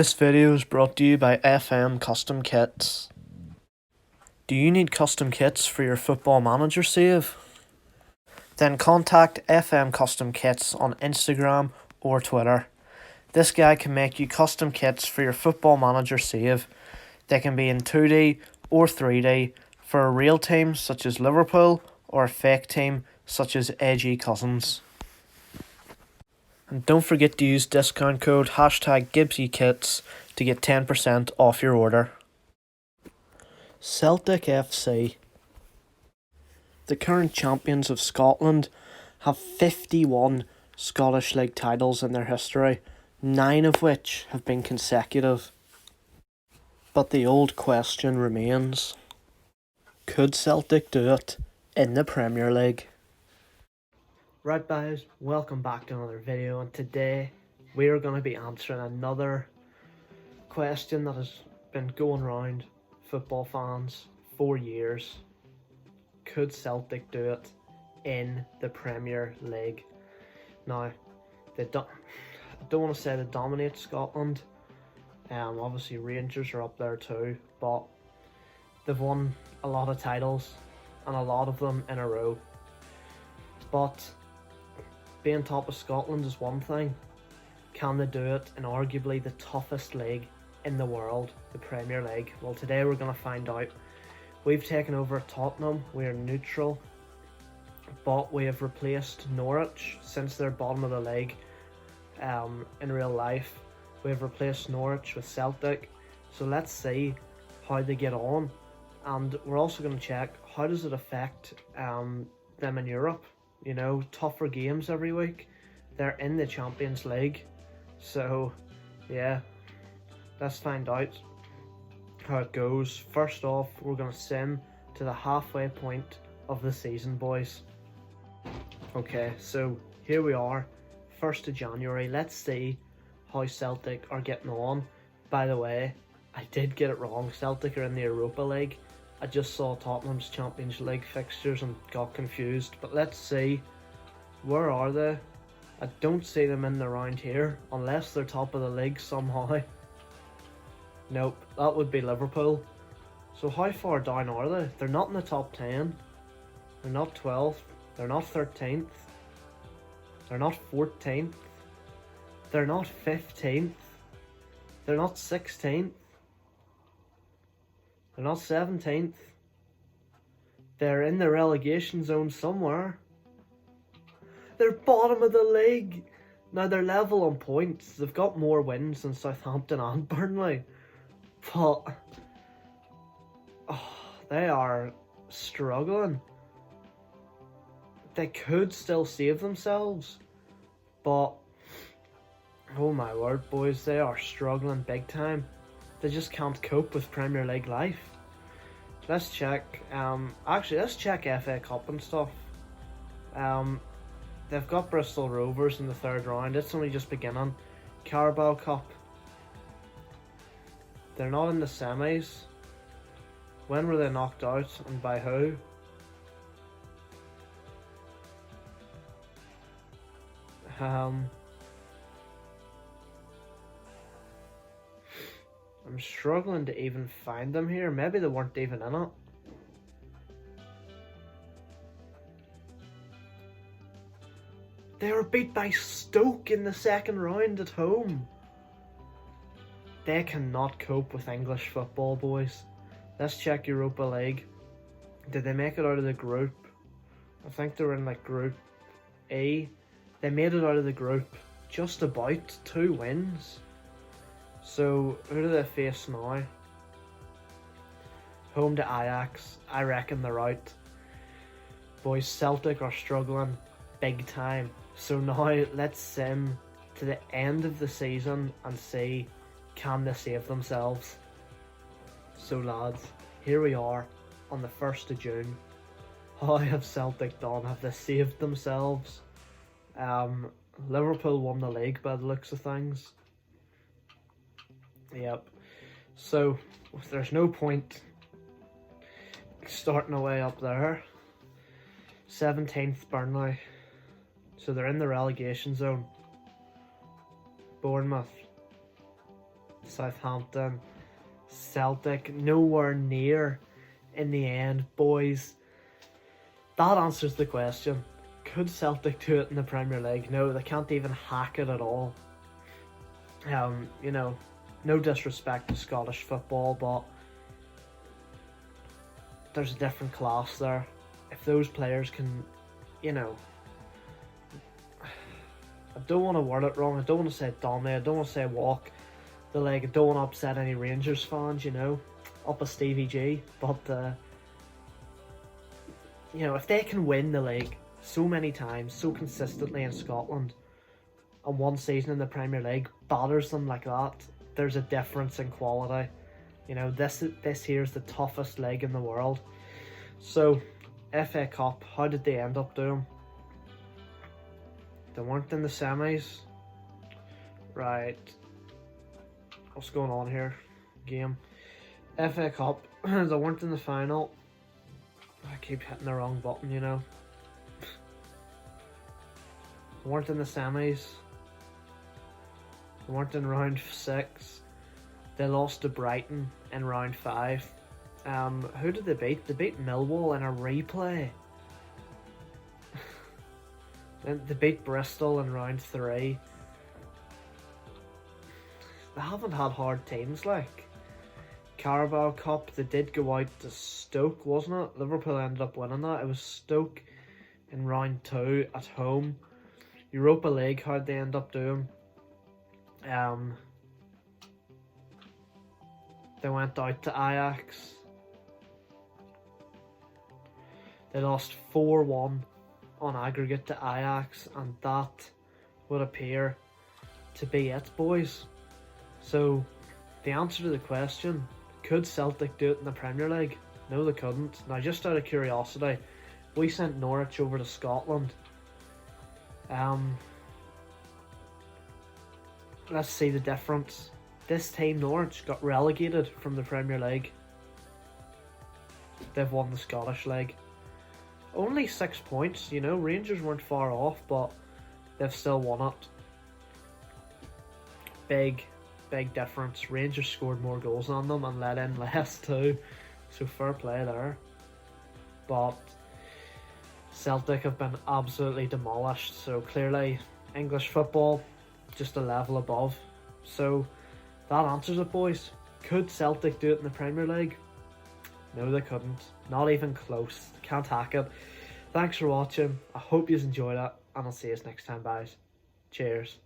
This video is brought to you by FM Custom Kits. Do you need custom kits for your Football Manager save? Then contact FM Custom Kits on Instagram or Twitter. This guy can make you custom kits for your Football Manager save. They can be in 2D or 3D for a real team such as Liverpool or a fake team such as AG Cousins. And don't forget to use discount code #GibbsyKits to get 10% off your order. Celtic FC. The current champions of Scotland have 51 Scottish League titles in their history, 9 of which have been consecutive. But the old question remains, could Celtic do it in the Premier League? Right guys, welcome back to another video, and today we are going to be answering another question that has been going around football fans for years. Could Celtic do it in the Premier League? Now, I don't want to say they dominate Scotland. Obviously Rangers are up there too, but they've won a lot of titles, and a lot of them in a row. But being top of Scotland is one thing. Can they do it in arguably the toughest league in the world, the Premier League? Well, today we're going to find out. We've taken over Tottenham. We are neutral, but we have replaced Norwich since they're bottom of the league. In real life, we have replaced Norwich with Celtic. So let's see how they get on, and we're also going to check how does it affect them in Europe. You know, tougher games every week. They're in the Champions League. So, yeah, let's find out how it goes. First off, we're going to sim to the halfway point of the season, boys. Okay, so here we are, 1st of January. Let's see how Celtic are getting on. By the way, I did get it wrong. Celtic are in the Europa League. I just saw Tottenham's Champions League fixtures and got confused. But let's see. Where are they? I don't see them in the round here, unless they're top of the league somehow. Nope, that would be Liverpool. So how far down are they? They're not in the top 10. They're not 12th. They're not 13th. They're not 14th. They're not 15th. They're not 16th. They're not 17th. They're in the relegation zone somewhere. They're bottom of the league. Now they're level on points. They've got more wins than Southampton and Burnley. But they are struggling. They could still save themselves. But oh my word, boys, they are struggling big time. They just can't cope with Premier League life. Let's check. Actually, let's check FA Cup and stuff. They've got Bristol Rovers in the 3rd round. It's only just beginning. Carabao Cup. They're not in the semis. When were they knocked out and by who? I'm struggling to even find them here. Maybe they weren't even in it. They were beat by Stoke in the 2nd round at home. They cannot cope with English football, boys. Let's check Europa League. Did they make it out of the group? I think they were in like Group A. They made it out of the group. Just about 2 wins. So, who do they face now? Home to Ajax. I reckon they're out. Boys, Celtic are struggling big time. So now, let's sim to the end of the season and see, can they save themselves? So lads, here we are on the 1st of June. How have Celtic done? Have they saved themselves? Liverpool won the league by the looks of things. Yep. So there's no point starting away up there. 17th Burnley. So they're in the relegation zone. Bournemouth. Southampton, Celtic, nowhere near in the end, boys. That answers the question. Could Celtic do it in the Premier League? No, they can't even hack it at all. You know, no disrespect to Scottish football, but there's a different class there. If those players can, you know, I don't want to word it wrong. I don't want to say dominate. I don't want to say walk the leg. I don't want to upset any Rangers fans, you know, up a Stevie G. But, you know, if they can win the league so many times, so consistently in Scotland, and one season in the Premier League batters them like that, there's a difference in quality. You know, this here's the toughest league in the world. So, FA Cup, how did they end up doing? They weren't in the semis. Right. What's going on here? Game. FA Cup, they weren't in the final. I keep hitting the wrong button, you know. They weren't in the semis. They weren't in round 6. They lost to Brighton in round 5. Who did they beat? They beat Millwall in a replay. Then they beat Bristol in round 3. They haven't had hard teams like. Carabao Cup, they did go out to Stoke, wasn't it? Liverpool ended up winning that. It was Stoke in round 2 at home. Europa League, how'd they end up doing? They went out to Ajax. They lost 4-1 on aggregate to Ajax, and that would appear to be it, boys. So, the answer to the question, could Celtic do it in the Premier League? No, they couldn't. Now, just out of curiosity, we sent Norwich over to Scotland. Let's see the difference. This team, Norwich, got relegated from the Premier League. They've won the Scottish League. Only 6 points, you know, Rangers weren't far off, but they've still won it. Big difference. Rangers scored more goals on them and let in less too. So fair play there. But Celtic have been absolutely demolished. So clearly English football just a level above. So that answers it, boys. Could Celtic do it in the Premier League? No, they couldn't. Not even close. Can't hack it. Thanks for watching. I hope you enjoyed it, and I'll see you next time, guys. Cheers.